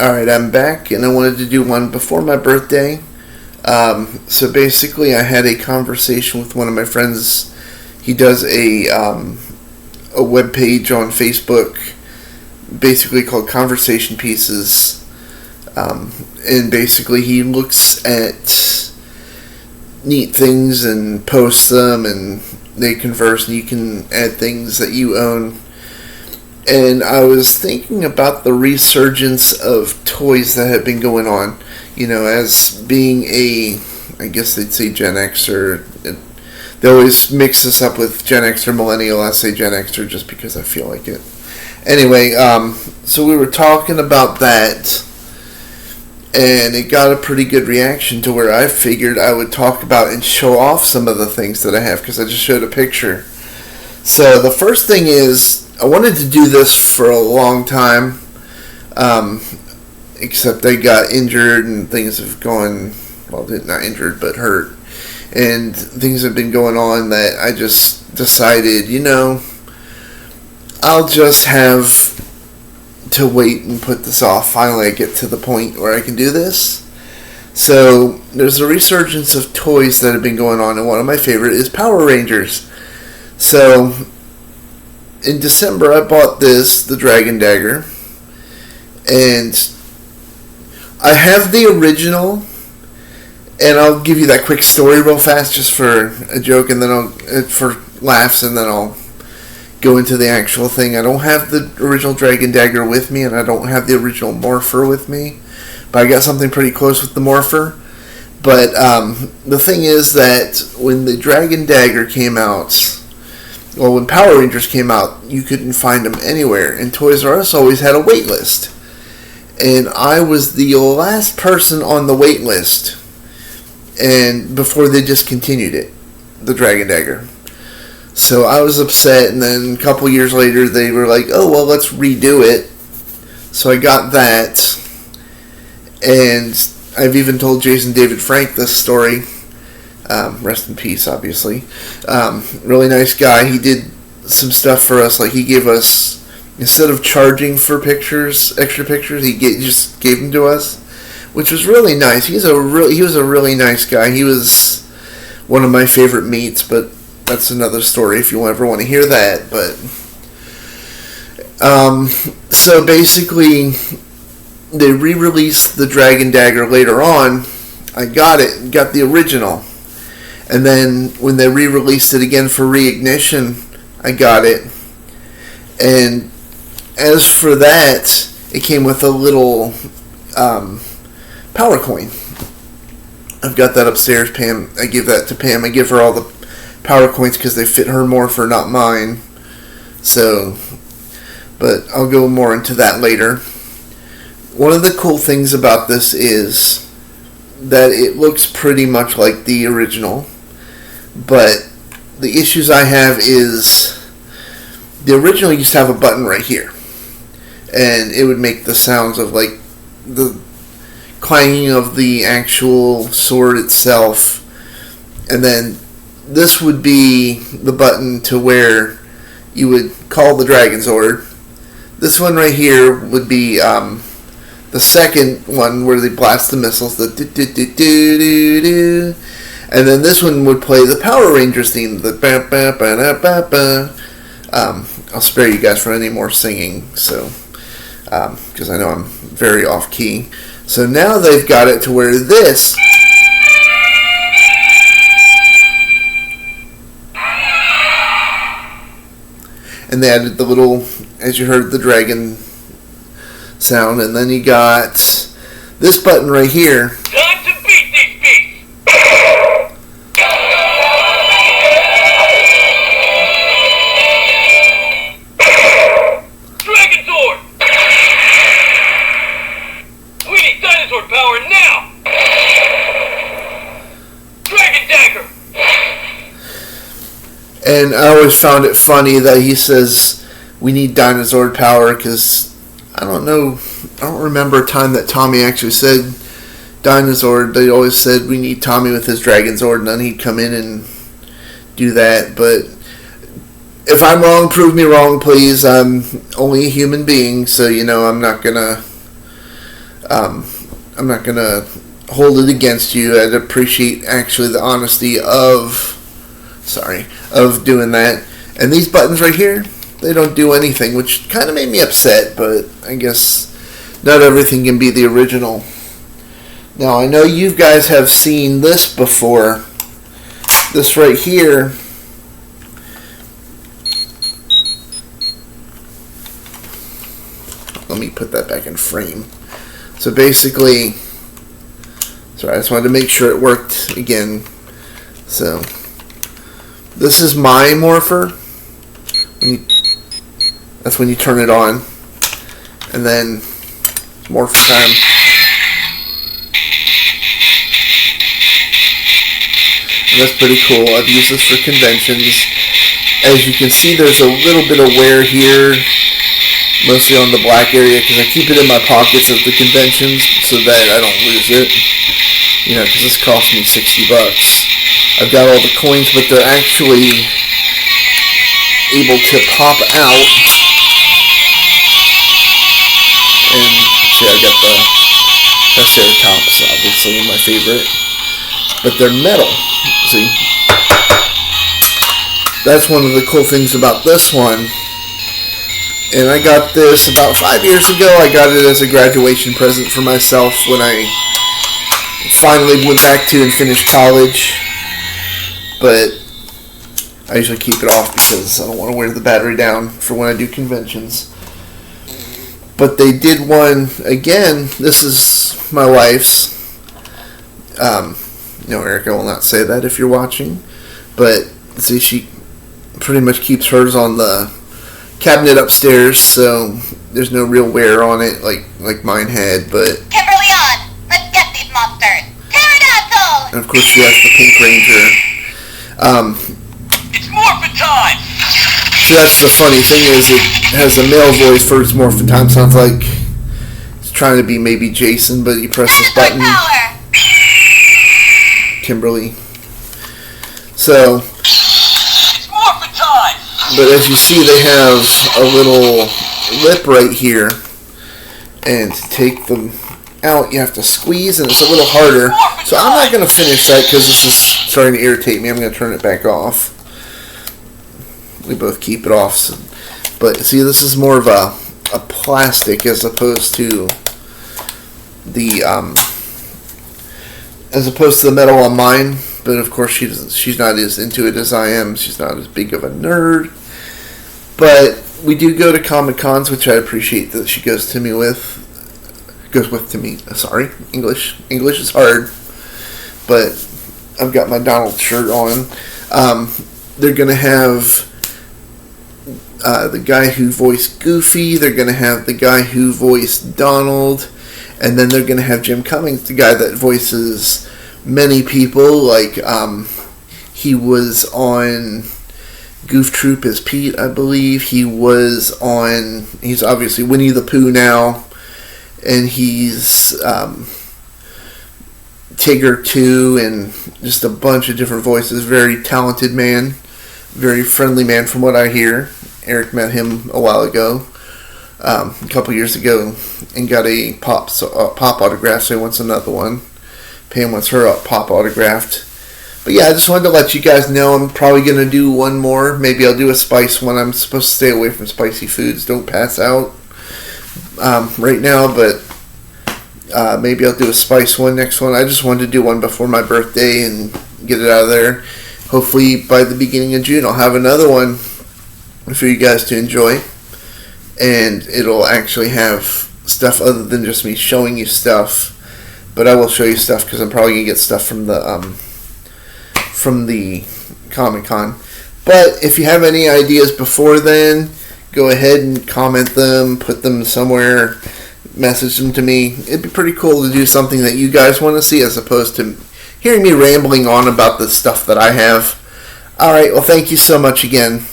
Alright, I'm back, and I wanted to do one before my birthday. So basically, I had a conversation with one of my friends. He does a web page on Facebook, basically called Conversation Pieces. And basically, he looks at neat things and posts them, and they converse, and you can add things that you own. And I was thinking about the resurgence of toys that have been going on. You know, as being I guess they'd say Gen Xer. They always mix this up with Gen X or Millennial. I say Gen Xer just because I feel like it. Anyway, so we were talking about that, and it got a pretty good reaction to where I figured I would talk about and show off some of the things that I have, because I just showed a picture. So the first thing is, I wanted to do this for a long time, except I got injured and things have gone, well, not injured, but hurt. And things have been going on that I just decided, I'll just have to wait and put this off. Finally, I get to the point where I can do this. So, there's a resurgence of toys that have been going on, and one of my favorite is Power Rangers. So, in December, I bought the Dragon Dagger, and I have the original, and I'll give you that quick story real fast just for a joke, and then for laughs, and then I'll go into the actual thing. I don't have the original Dragon Dagger with me, and I don't have the original Morpher with me, but I got something pretty close with the Morpher. But the thing is that when the Dragon Dagger came out, well, when Power Rangers came out, you couldn't find them anywhere, and Toys R Us always had a wait list. And I was the last person on the wait list, and before they discontinued it, the Dragon Dagger. So I was upset, and then a couple years later, they were like, oh, well, let's redo it. So I got that, and I've even told Jason David Frank this story. Rest in peace, obviously. Really nice guy. He did some stuff for us. Like, he gave us, instead of charging for extra pictures, he just gave them to us, which was really nice. He was a really nice guy. He was one of my favorite meets, but that's another story if you ever want to hear that. But so basically, they re-released the Dragon Dagger later on. I got the original. And then when they re-released it again for Reignition, I got it. And as for that, it came with a little power coin. I've got that upstairs. Pam, I give that to Pam. I give her all the power coins because they fit her Morpher, not mine. So, but I'll go more into that later. One of the cool things about this is that it looks pretty much like the original. But the issues I have is the original used to have a button right here, and it would make the sounds of like the clanging of the actual sword itself, and then this would be the button to where you would call the Dragon Zord. This one right here would be the second one where they blast the missiles, the do-do-do-do-do-do. And then this one would play the Power Rangers theme, the ba-ba-ba-da-ba-ba. I'll spare you guys for any more singing, so because I know I'm very off key. So now they've got it to where this, and they added the little, as you heard, the dragon sound, and then you got this button right here. Time to beat these beasts! Dragon Zord! We need dinosaur power now! Dragon Dagger! And I always found it funny that he says we need dinosaur power, because I don't remember a time that Tommy actually said dinosaur. They always said we need Tommy with his Dragon Zord, and then he'd come in and do that. But if I'm wrong, prove me wrong, please. I'm only a human being, so I'm not gonna I'm not going to hold it against you. I'd appreciate actually the honesty of doing that. And these buttons right here, they don't do anything, which kind of made me upset, but I guess not everything can be the original. Now, I know you guys have seen this before. This right here, let me put that back in frame. So basically, sorry, I just wanted to make sure it worked again. So, this is my morpher. That's when you turn it on. And then, morpher time. And that's pretty cool. I've used this for conventions. As you can see, there's a little bit of wear here, mostly on the black area, because I keep it in my pockets at the conventions so that I don't lose it. You know, because this cost me $60. I've got all the coins, but they're actually able to pop out. And see, I got the Triceratops, obviously my favorite. But they're metal. See? That's one of the cool things about this one. And I got this about 5 years ago. I got it as a graduation present for myself when I finally went back to and finished college. But I usually keep it off because I don't want to wear the battery down for when I do conventions. But they did one again. This is my wife's. No, Erica will not say that if you're watching. But see, she pretty much keeps hers on the cabinet upstairs, so there's no real wear on it like mine had. But Kimberly on! Let's get these monsters! Pterodactyl! And of course she has the Pink Ranger. It's morphin' time! So that's the funny thing is it has a male voice for its morphin' time. Sounds like it's trying to be maybe Jason, but you press this Dinosaur button. power! Kimberly. So, It's morphin' time! but as you see, they have a little lip right here, and to take them out, you have to squeeze, and it's a little harder. So I'm not going to finish that because this is starting to irritate me. I'm going to turn it back off. We both keep it off. So, but see, this is more of a plastic as opposed to the metal on mine. But of course, she's not as into it as I am. She's not as big of a nerd. But we do go to Comic Cons, which I appreciate that she goes with me. Sorry, English is hard. But I've got my Donald shirt on. They're gonna have the guy who voiced Goofy. They're gonna have the guy who voiced Donald, and then they're gonna have Jim Cummings, the guy that voices many people. Like he was on Goof Troop as Pete, I believe. He's obviously Winnie the Pooh now, and he's Tigger too, and just a bunch of different voices. Very talented man, very friendly man from what I hear. Eric met him a while ago, a couple years ago, and got a pop autograph, so he wants another one. Pam wants her pop autographed. But yeah, I just wanted to let you guys know I'm probably going to do one more. Maybe I'll do a spice one. I'm supposed to stay away from spicy foods. Don't pass out right now, but maybe I'll do a spice one next one. I just wanted to do one before my birthday and get it out of there. Hopefully by the beginning of June I'll have another one for you guys to enjoy. And it'll actually have stuff other than just me showing you stuff. But I will show you stuff because I'm probably going to get stuff from the Comic-Con. But if you have any ideas before then, go ahead and comment them, put them somewhere, message them to me. It'd be pretty cool to do something that you guys want to see as opposed to hearing me rambling on about the stuff that I have. Alright, well thank you so much again.